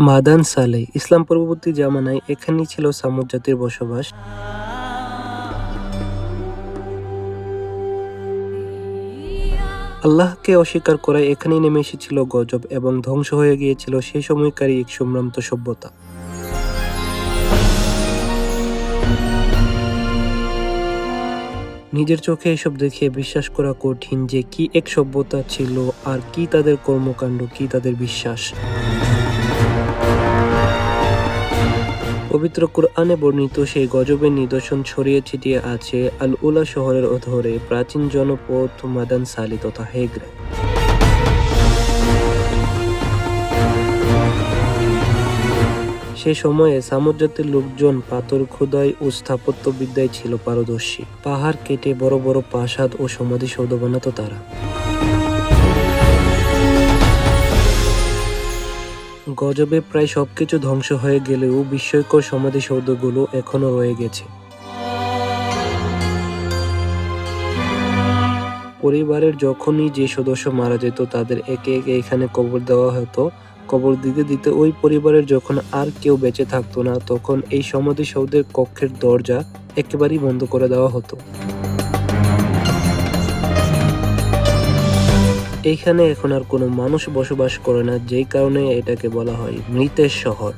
মাদান সালেহ ইসলাম পূর্ববর্তী জামানায় এখানেই ছিল সামুদ জাতির বসবাস। আল্লাহকে অস্বীকার করায় এখানেই নেমে এসেছিল গজব এবং ধ্বংস হয়ে গিয়েছিল সেই সময়কারী এক সম্ভ্রান্ত সভ্যতা। নিজের চোখে এসব দেখে বিশ্বাস করা কঠিন যে কি এক সভ্যতা ছিল, আর কি তাদের কর্মকাণ্ড, কি তাদের বিশ্বাস। পবিত্র কুরআনে বর্ণিত সেই গজবের নিদর্শন ছড়িয়ে ছিটিয়ে আছে আল উলা শহরের অধরে প্রাচীন জনপদ মাদান সালি তথা হেগড়ে। সে সময়ে সামুদ জাতির লোকজন পাথর খোদাই ও স্থাপত্যবিদ্যায় ছিল পারদর্শী। পাহাড় কেটে বড় বড় প্রাসাদ ও সমাধিসৌধ বানাত তারা। গজবে প্রায় সবকিছু ধ্বংস হয়ে গেলেও বিস্ময়কর সমাধিসৌধগুলো এখনো রয়ে গেছে। পরিবারের যখনই যে সদস্য মারা যেত তাদের একে একে এখানে কবর দেওয়া হতো। কবর দিতে দিতে ওই পরিবারের যখন আর কেউ বেঁচে থাকতো না, তখন এই সমাধিসৌধের কক্ষের দরজা একেবারেই বন্ধ করে দেওয়া হতো। এইখানে এখন আর কোনো মানুষ বসবাস করে না, যেই কারণে এটাকে বলা হয় মৃতের শহর।